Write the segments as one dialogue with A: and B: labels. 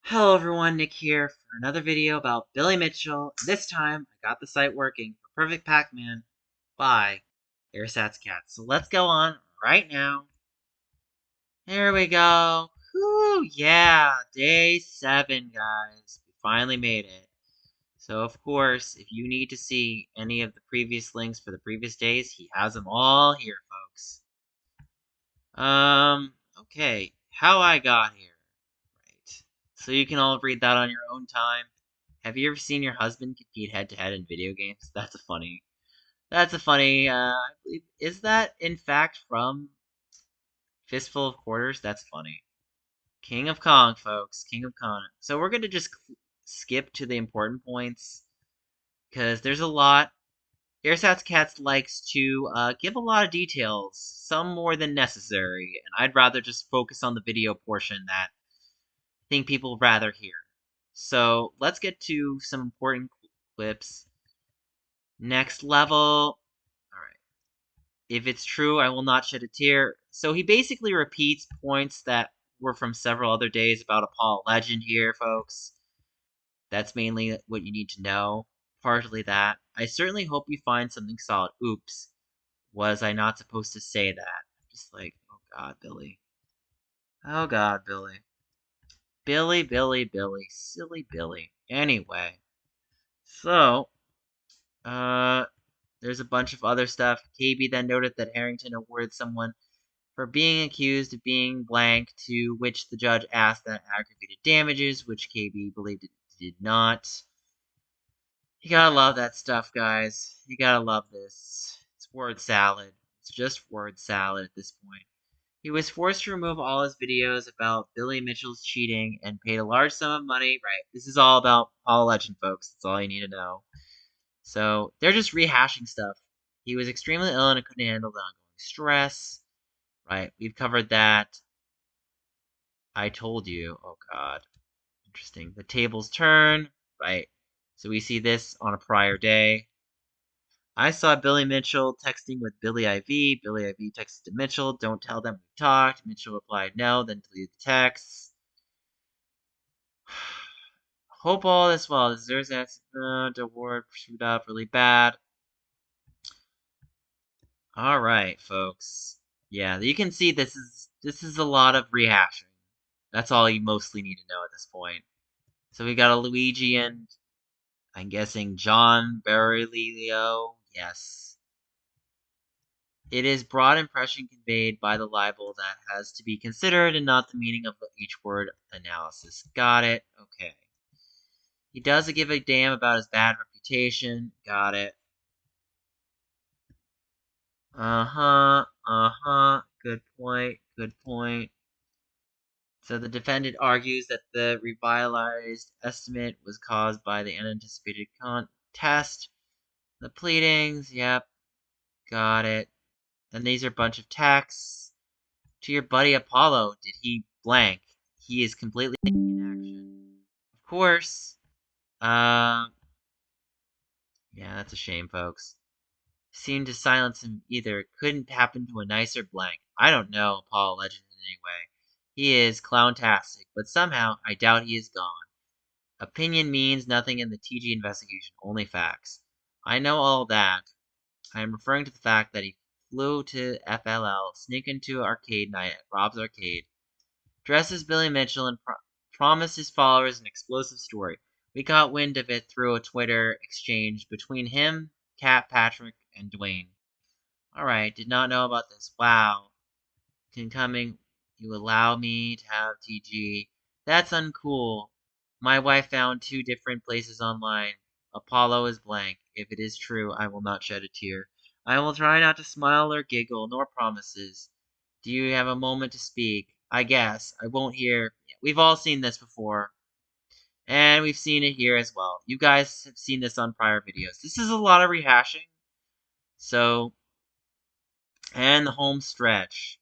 A: Hello everyone, Nick here for another video about Billy Mitchell. This time, I got the site working for Perfect Pac-Man by Airsats Cats. So let's go on right now. Here we go. Whoo, yeah, day 7, guys. We finally made it. So of course, if you need to see any of the previous links for the previous days, he has them all here, folks. Okay, how I got here. Right. So you can all read that on your own time. Have you ever seen your husband compete head to head in video games? I believe, is that in fact from Fistful of Quarters? That's funny. King of Kong, folks. King of Kong. So we're going to just skip to the important points because there's a lot. Airsats Cats likes to give a lot of details, some more than necessary, and I'd rather just focus on the video portion that I think people rather hear. So let's get to some important clips. Next level. Alright. If it's true, I will not shed a tear. So he basically repeats points that were from several other days about Apollo Legend here, folks. That's mainly what you need to know. Partly that. I certainly hope you find something solid. Oops. Was I not supposed to say that? Just like, oh god, Billy. Oh god, Billy. Billy. Silly Billy. Anyway. So, there's a bunch of other stuff. KB then noted that Harrington awarded someone for being accused of being blank, to which the judge asked that aggravated damages, which KB believed it did not. You gotta love that stuff, guys. You gotta love this. It's word salad. It's just word salad at this point. He was forced to remove all his videos about Billy Mitchell's cheating and paid a large sum of money. Right, this is all about Apollo Legend, folks. That's all you need to know. So they're just rehashing stuff. He was extremely ill and couldn't handle the ongoing stress. Right, we've covered that. I told you. Oh god. Interesting. The tables turn. Right. So we see this on a prior day. I saw Billy Mitchell texting with Billy IV. Billy IV texted to Mitchell, don't tell them we talked. Mitchell replied no, then deleted the text. Hope all is well. Deserves accident award screwed up really bad. All right, folks. Yeah, you can see this is a lot of rehashing. That's all you mostly need to know at this point. So we got a Luigi and I'm guessing John Berylio. Yes. It is broad impression conveyed by the libel that has to be considered and not the meaning of each word analysis. Got it. Okay. He doesn't give a damn about his bad reputation. Got it. Good point. So the defendant argues that the revised estimate was caused by the unanticipated contest. The pleadings, yep, got it. And these are a bunch of texts. To your buddy Apollo, did he blank? He is completely in action. Of course. Yeah, that's a shame, folks. Seemed to silence him either. Couldn't happen to a nicer blank. I don't know Apollo Legend in any way. He is clowntastic, but somehow I doubt he is gone. Opinion means nothing in the TG investigation, only facts. I know all that. I am referring to the fact that he flew to FLL, sneaked into arcade night at Rob's Arcade, dressed as Billy Mitchell, and promised his followers an explosive story. We got wind of it through a Twitter exchange between him, Kat, Patrick, and Dwayne. Alright, did not know about this. Wow. Coming, you allow me to have TG. That's uncool. My wife found 2 different places online. Apollo is blank. If it is true, I will not shed a tear. I will try not to smile or giggle, nor promises. Do you have a moment to speak? I guess. I won't hear. We've all seen this before. And we've seen it here as well. You guys have seen this on prior videos. This is a lot of rehashing. So, and the home stretch.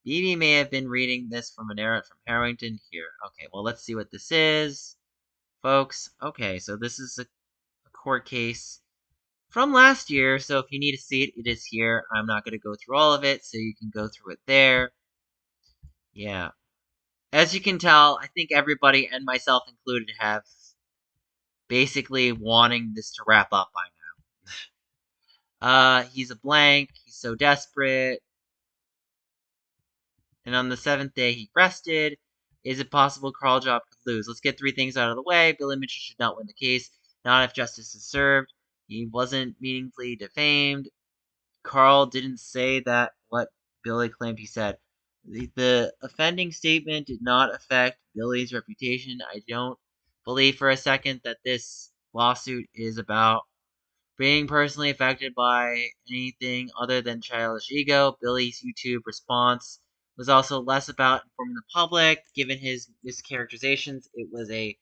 A: BB may have been reading this from an error from Harrington here. Okay, well, let's see what this is. Folks, okay, so this is a court case from last year, so if you need to see it, it is here. I'm not going to go through all of it, so you can go through it there. Yeah. As you can tell, I think everybody, and myself included, have basically wanting this to wrap up by now. He's a blank. He's so desperate. And on the seventh day, he rested. Is it possible Karl Jobst could lose? Let's get three things out of the way. Billy Mitchell should not win the case. Not if justice is served. He wasn't meaningfully defamed. Karl didn't say that what Billy claimed he said. The offending statement did not affect Billy's reputation. I don't believe for a second that this lawsuit is about being personally affected by anything other than childish ego. Billy's YouTube response was also less about informing the public. Given his mischaracterizations, it was a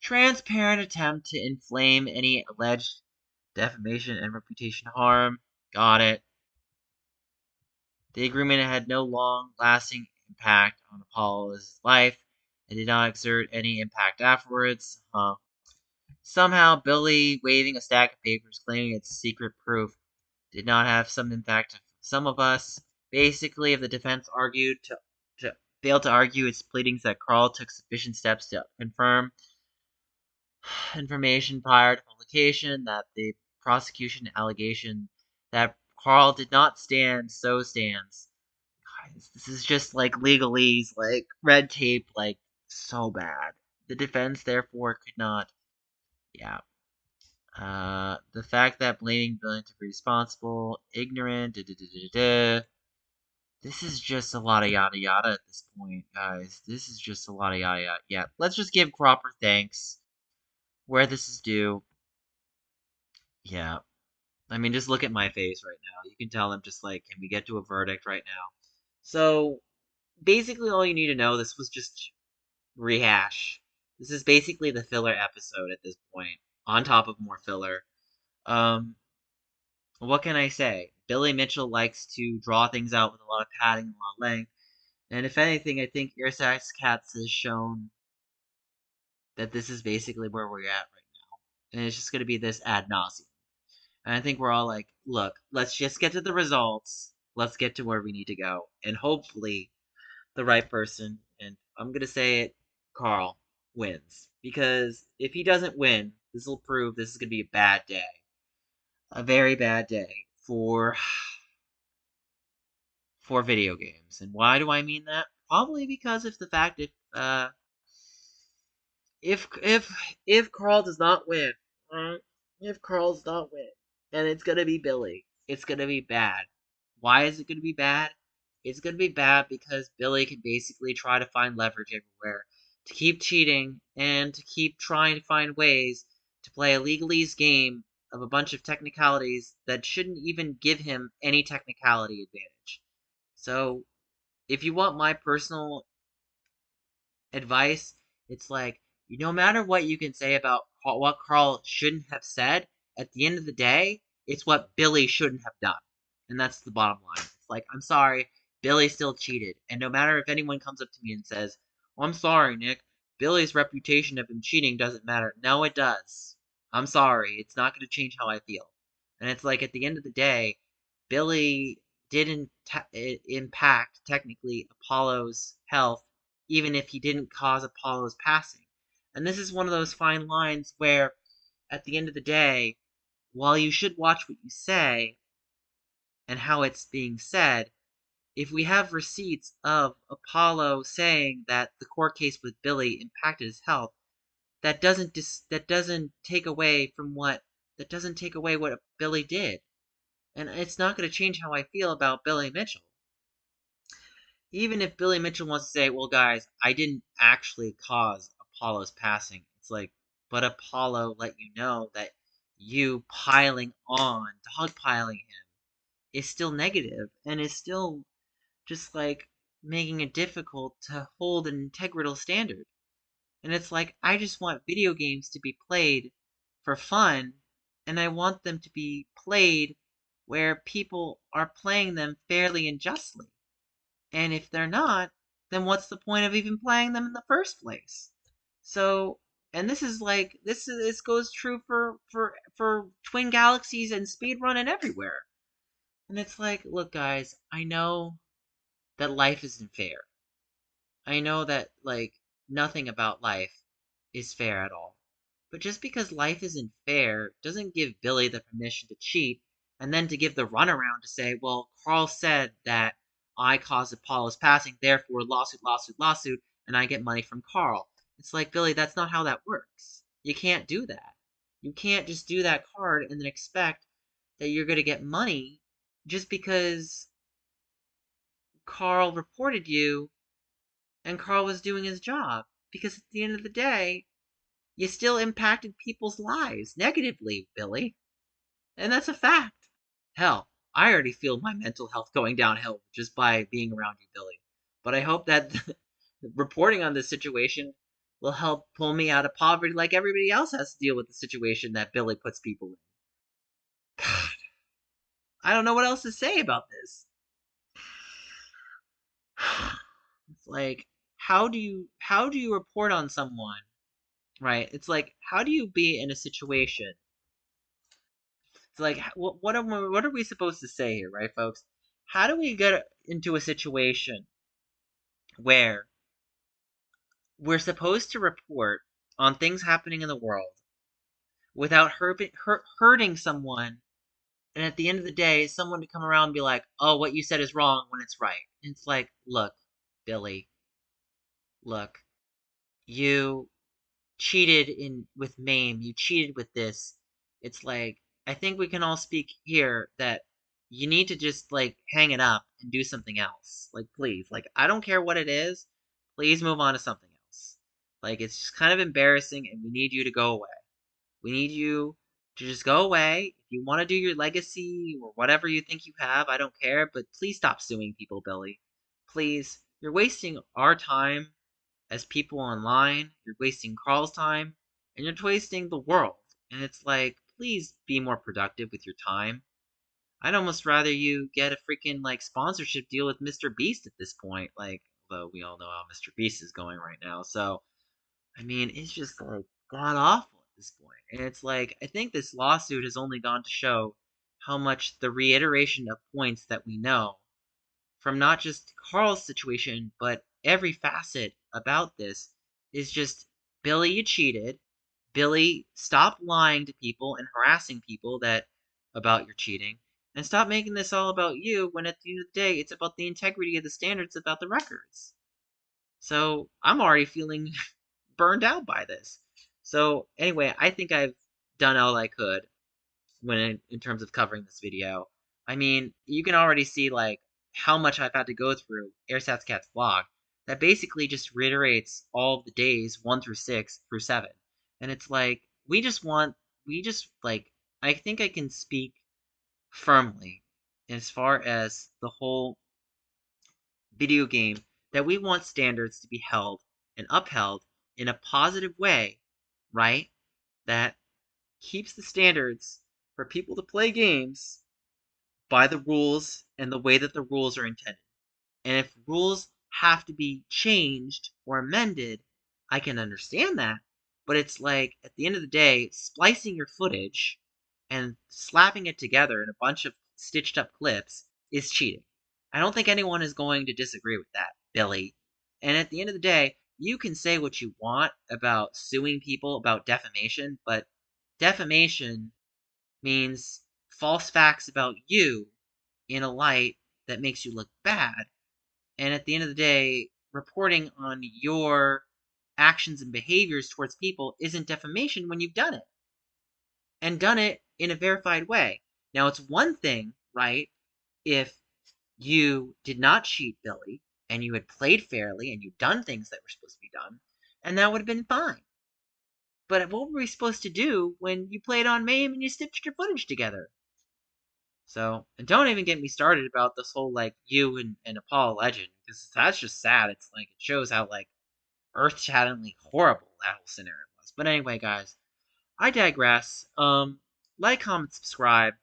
A: transparent attempt to inflame any alleged defamation and reputation harm. Got it. The agreement had no long-lasting impact on Apollo's life and did not exert any impact afterwards. Somehow, Billy waving a stack of papers claiming it's secret proof did not have some impact on some of us. Basically, if the defense argued to failed to argue its pleadings that Karl took sufficient steps to confirm information prior to publication, that the prosecution allegation that Karl did not stand, so stands. Guys, this is just like legalese, like red tape, like so bad. The defense, therefore, could not. Yeah. The fact that blaming Billy to be responsible, ignorant, This is just a lot of yada yada at this point, guys. This is just a lot of yada yada. Yeah, let's just give proper thanks where this is due. Yeah. I mean, just look at my face right now. You can tell I'm just like, can we get to a verdict right now? So, basically, all you need to know, this was just rehash. This is basically the filler episode at this point, on top of more filler. Um, what can I say? Billy Mitchell likes to draw things out with a lot of padding and a lot of length. And if anything, I think Earsax Cats has shown that this is basically where we're at right now. And it's just going to be this ad nauseum. And I think we're all like, look, let's just get to the results. Let's get to where we need to go. And hopefully, the right person, and I'm going to say it, Karl, wins. Because if he doesn't win, this will prove this is going to be a bad day. A very bad day for video games. And why do I mean that? Probably because of the fact if Karl does not win, right? If Karl does not win, and it's gonna be Billy, it's gonna be bad. Why is it gonna be bad? It's gonna be bad because Billy can basically try to find leverage everywhere to keep cheating and to keep trying to find ways to play a legalese game of a bunch of technicalities that shouldn't even give him any technicality advantage. So, if you want my personal advice, it's like, no matter what you can say about what Karl shouldn't have said, at the end of the day, it's what Billy shouldn't have done. And that's the bottom line. It's like, I'm sorry, Billy still cheated. And no matter if anyone comes up to me and says, oh, I'm sorry, Nick, Billy's reputation of him cheating doesn't matter. No, it does. I'm sorry. It's not going to change how I feel. And it's like, at the end of the day, Billy didn't impact, technically, Apollo's health even if he didn't cause Apollo's passing. And this is one of those fine lines where, at the end of the day, while you should watch what you say and how it's being said, if we have receipts of Apollo saying that the court case with Billy impacted his health, that doesn't take away what Billy did, and it's not going to change how I feel about Billy Mitchell. Even if Billy Mitchell wants to say, well, guys, I didn't actually cause Apollo's passing, it's like, but Apollo let you know that you piling on, dogpiling him, is still negative and is still just like making it difficult to hold an integral standard. And it's like, I just want video games to be played for fun, and I want them to be played where people are playing them fairly and justly. And if they're not, then what's the point of even playing them in the first place? So, and this is like this goes true for Twin Galaxies and speedrun and everywhere. And it's like, look, guys, I know that life isn't fair. I know that, like, nothing about life is fair at all. But just because life isn't fair doesn't give Billy the permission to cheat and then to give the runaround to say, well, Carl said that I caused Apollo's passing, therefore lawsuit, lawsuit, lawsuit, and I get money from Carl. It's like, Billy, that's not how that works. You can't do that. You can't just do that card and then expect that you're going to get money just because Carl reported you and Carl was doing his job. Because at the end of the day, you still impacted people's lives negatively, Billy. And that's a fact. Hell, I already feel my mental health going downhill just by being around you, Billy. But I hope that reporting on this situation will help pull me out of poverty like everybody else has to deal with the situation that Billy puts people in. God, I don't know what else to say about this. It's like, how do you report on someone, right? It's like, how do you be in a situation? It's like, what are we supposed to say here, right, folks? How do we get into a situation where we're supposed to report on things happening in the world without hurting someone, and at the end of the day, someone to come around and be like, "Oh, what you said is wrong," when it's right? And it's like, look, Billy, look, you cheated in with Mame, you cheated with this. It's like, I think we can all speak here that you need to just like hang it up and do something else. Like, please, like, I don't care what it is. Please move on to something else. Like, it's just kind of embarrassing, and we need you to go away. We need you to just go away. If you want to do your legacy or whatever you think you have, I don't care, but please stop suing people, Billy. Please. You're wasting our time as people online, you're wasting Carl's time, and you're wasting the world. And it's like, please be more productive with your time. I'd almost rather you get a freaking like sponsorship deal with Mr. Beast at this point. Like, although we all know how Mr. Beast is going right now. So, I mean, it's just like god awful at this point. And it's like, I think this lawsuit has only gone to show how much the reiteration of points that we know from not just Carl's situation, but every facet about this is just, Billy, you cheated. Billy, stop lying to people and harassing people that about your cheating. And stop making this all about you when at the end of the day it's about the integrity of the standards about the records. So I'm already feeling burned out by this. So anyway, I think I've done all I could when in terms of covering this video. I mean, you can already see like how much I've had to go through AirSatsCat's vlog that basically just reiterates all of the days 1 through 6 through 7. And it's like we just like I think I can speak firmly as far as the whole video game that we want standards to be held and upheld in a positive way, right? That keeps the standards for people to play games by the rules and the way that the rules are intended. And if rules have to be changed or amended, I can understand that. But it's like, at the end of the day, splicing your footage and slapping it together in a bunch of stitched up clips is cheating. I don't think anyone is going to disagree with that, Billy. And at the end of the day, you can say what you want about suing people about defamation, but defamation means false facts about you in a light that makes you look bad. And at the end of the day, reporting on your actions and behaviors towards people isn't defamation when you've done it. And done it in a verified way. Now, it's one thing, right, if you did not cheat Billy and you had played fairly and you'd done things that were supposed to be done, and that would have been fine. But what were we supposed to do when you played on MAME and you stitched your footage together? So, and don't even get me started about this whole like you and Apollo legend, because that's just sad. It's like it shows how like earth-shatteringly horrible that whole scenario was. But anyway, guys, I digress. Like, comment, subscribe.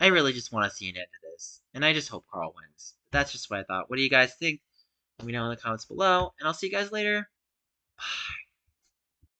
A: I really just want to see an end to this, and I just hope Carl wins. But that's just what I thought. What do you guys think? Let me know in the comments below, and I'll see you guys later. Bye.